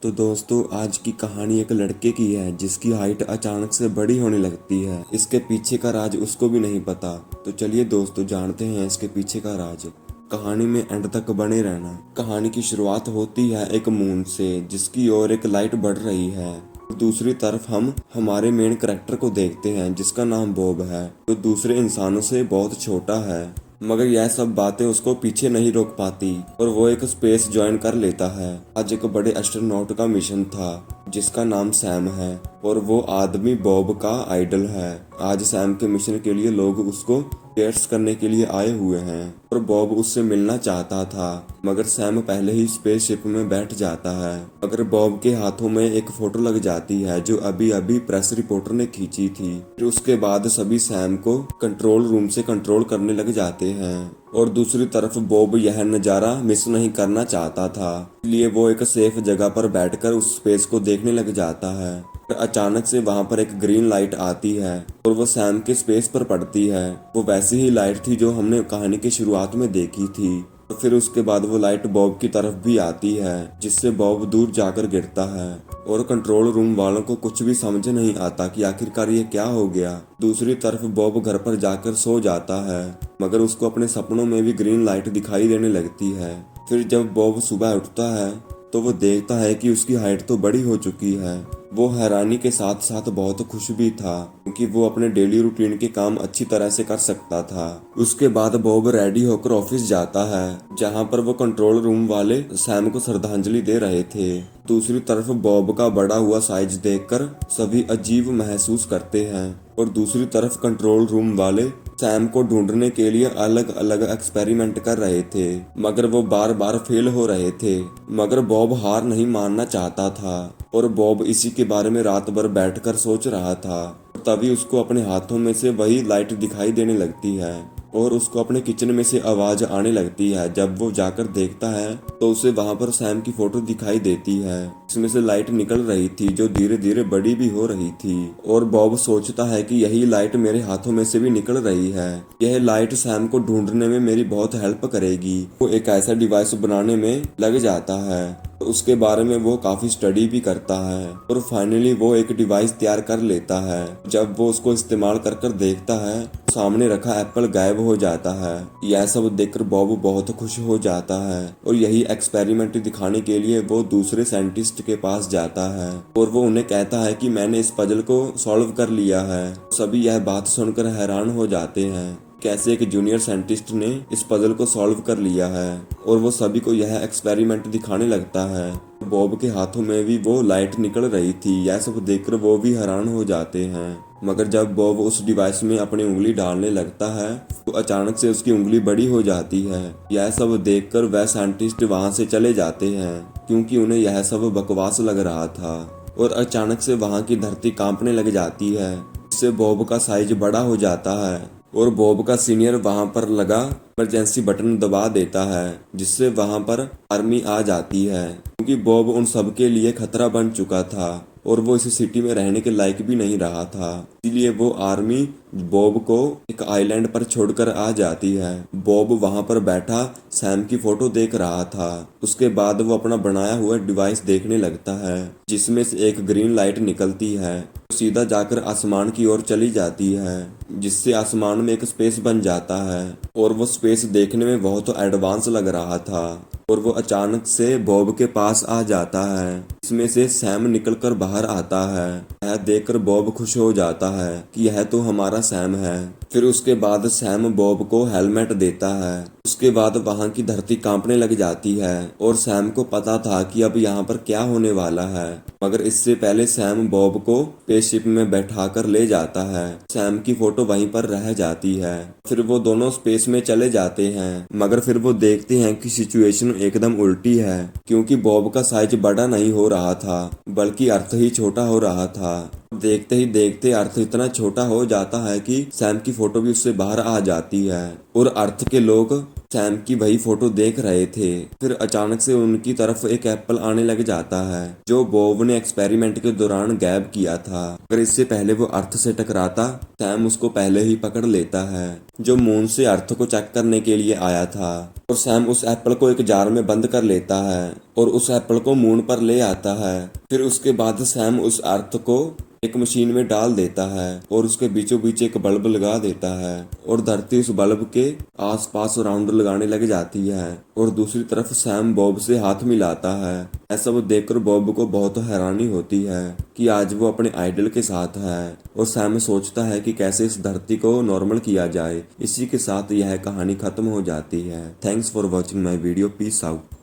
तो दोस्तों आज की कहानी एक लड़के की है जिसकी हाइट अचानक से बड़ी होने लगती है। इसके पीछे का राज उसको भी नहीं पता। तो चलिए दोस्तों जानते हैं इसके पीछे का राज। कहानी में एंड तक बने रहना। कहानी की शुरुआत होती है एक मून से जिसकी ओर एक लाइट बढ़ रही है। दूसरी तरफ हम हमारे मेन कैरेक्टर को देखते हैं जिसका नाम बॉब है, जो दूसरे इंसानों से बहुत छोटा है। मगर यह सब बातें उसको पीछे नहीं रोक पाती और वो एक स्पेस ज्वाइन कर लेता है। आज एक बड़े एस्ट्रोनॉट का मिशन था जिसका नाम सैम है और वो आदमी बॉब का आइडल है। आज सैम के मिशन के लिए लोग उसको टेस्ट करने के लिए आए हुए हैं और बॉब उससे मिलना चाहता था, मगर सैम पहले ही स्पेसशिप में बैठ जाता है। मगर बॉब के हाथों में एक फोटो लग जाती है जो अभी अभी प्रेस रिपोर्टर ने खींची थी। फिर उसके बाद सभी सैम को कंट्रोल रूम से कंट्रोल करने लग जाते हैं और दूसरी तरफ बॉब यह नज़ारा मिस नहीं करना चाहता था, इसलिए वो एक सेफ जगह पर बैठकर उस स्पेस को देखने लग जाता है। अचानक से वहां पर एक ग्रीन लाइट आती है और वो सैम के स्पेस पर पड़ती है। वो वैसी ही लाइट थी जो हमने कहानी की शुरुआत में देखी थी। और फिर उसके बाद वो लाइट बॉब की तरफ भी आती है जिससे बॉब दूर जाकर गिरता है और कंट्रोल रूम वालों को कुछ भी समझ नहीं आता कि आखिरकार ये क्या हो गया। दूसरी तरफ बॉब घर पर जाकर सो जाता है, मगर उसको अपने सपनों में भी ग्रीन लाइट दिखाई देने लगती है। फिर जब बॉब सुबह उठता है तो वो देखता है कि उसकी हाइट तो बड़ी हो चुकी है। वो हैरानी के साथ साथ बहुत खुश भी था क्योंकि वो अपने डेली रूटीन के काम अच्छी तरह से कर सकता था। उसके बाद बॉब रेडी होकर ऑफिस जाता है जहां पर वो कंट्रोल रूम वाले सैम को श्रद्धांजलि दे रहे थे। दूसरी तरफ बॉब का बड़ा हुआ साइज देखकर सभी अजीब महसूस करते हैं और दूसरी तरफ कंट्रोल रूम वाले सैम को ढूंढने के लिए अलग अलग एक्सपेरिमेंट कर रहे थे, मगर वो बार बार फेल हो रहे थे। मगर बॉब हार नहीं मानना चाहता था और बॉब इसी के बारे में रात भर बैठकर सोच रहा था। तभी उसको अपने हाथों में से वही लाइट दिखाई देने लगती है और उसको अपने किचन में से आवाज आने लगती है। जब वो जाकर देखता है तो उसे वहां पर सैम की फोटो दिखाई देती है। इसमें से लाइट निकल रही थी जो धीरे धीरे बड़ी भी हो रही थी और बॉब सोचता है कि यही लाइट मेरे हाथों में से भी निकल रही है। यह लाइट सैम को ढूंढने में मेरी बहुत हेल्प करेगी। वो एक ऐसा डिवाइस बनाने में लग जाता है। उसके बारे में वो काफी स्टडी भी करता है और फाइनली वो एक डिवाइस तैयार कर लेता है। जब वो उसको इस्तेमाल कर कर देखता है सामने रखा एप्पल गायब हो जाता है। यह सब देखकर बॉब बहुत खुश हो जाता है और यही एक्सपेरिमेंट दिखाने के लिए वो दूसरे साइंटिस्ट के पास जाता है और वो उन्हें कहता है कि मैंने इस पजल को सॉल्व कर लिया है। सभी यह बात सुनकर हैरान हो जाते हैं कैसे एक जूनियर साइंटिस्ट ने इस पजल को सॉल्व कर लिया है और वो सभी को यह एक्सपेरिमेंट दिखाने लगता है। बॉब के हाथों में भी वो लाइट निकल रही थी। यह सब देखकर वो भी हैरान हो जाते हैं, मगर जब बॉब उस डिवाइस में अपनी उंगली डालने लगता है तो अचानक से उसकी उंगली बड़ी हो जाती है। यह सब देखकर वह साइंटिस्ट वहां से चले जाते हैं क्योंकि उन्हें यह सब बकवास लग रहा था। और अचानक से वहां की धरती कांपने लग जाती है जिससे बॉब का साइज बड़ा हो जाता है और बॉब का सीनियर वहां पर लगा इमरजेंसी बटन दबा देता है जिससे वहां पर आर्मी आ जाती है क्योंकि बॉब उन सब के लिए खतरा बन चुका था और वो इस सिटी में रहने के लायक भी नहीं रहा था। इसलिए वो आर्मी बॉब को एक आइलैंड पर छोड़कर आ जाती है। बॉब वहां पर बैठा सैम की फोटो देख रहा था। उसके बाद वो अपना बनाया हुआ डिवाइस देखने लगता है जिसमें से एक ग्रीन लाइट निकलती है, सीधा जाकर आसमान की ओर चली जाती है जिससे आसमान में एक स्पेस बन जाता है और वो स्पेस देखने में बहुत एडवांस लग रहा था। और वो अचानक से बॉब के पास आ जाता है। इसमें से सैम निकलकर बाहर आता है। यह देखकर बॉब खुश हो जाता है कि यह तो हमारा सैम है। फिर उसके बाद सैम बॉब को हेलमेट देता है। उसके बाद वहां की धरती कांपने लग जाती है और सैम को पता था कि अब यहाँ पर क्या होने वाला है, मगर इससे पहले सैम बॉब को स्पेसशिप में बैठाकर ले जाता है। सैम की फोटो वहीं पर रह जाती है। फिर वो दोनों स्पेस में चले जाते हैं, मगर फिर वो देखते हैं कि सिचुएशन एकदम उल्टी है क्योंकि बॉब का साइज बड़ा नहीं हो रहा था बल्कि अर्थ ही छोटा हो रहा था। देखते ही देखते अर्थ इतना छोटा हो जाता है कि सैम की फोटो भी उससे बाहर आ जाती है और अर्थ के लोग सैम की वही फोटो देख रहे थे। फिर अचानक से उनकी तरफ एक एप्पल आने लग जाता है जो बॉब ने एक्सपेरिमेंट के दौरान गैब किया था। अगर इससे पहले वो अर्थ से टकराता, सैम उसको पहले ही पकड़ लेता है, जो मून से अर्थ को चेक करने के लिए आया था। और सैम उस एप्पल को एक जार में बंद कर लेता है और उस एप्पल को मून पर ले आता है। फिर उसके बाद सैम उस अर्थ को एक मशीन में डाल देता है और उसके बीचों बीच एक बल्ब लगा देता है और धरती उस बल्ब के आसपास राउंड लगाने लग जाती है। और दूसरी तरफ सैम बॉब से हाथ मिलाता है। ऐसा वो देखकर बॉब को बहुत हैरानी होती है कि आज वो अपने आइडल के साथ है। और सैम सोचता है कि कैसे इस धरती को नॉर्मल किया जाए। इसी के साथ यह कहानी खत्म हो जाती है। Thanks for watching my video. Peace out.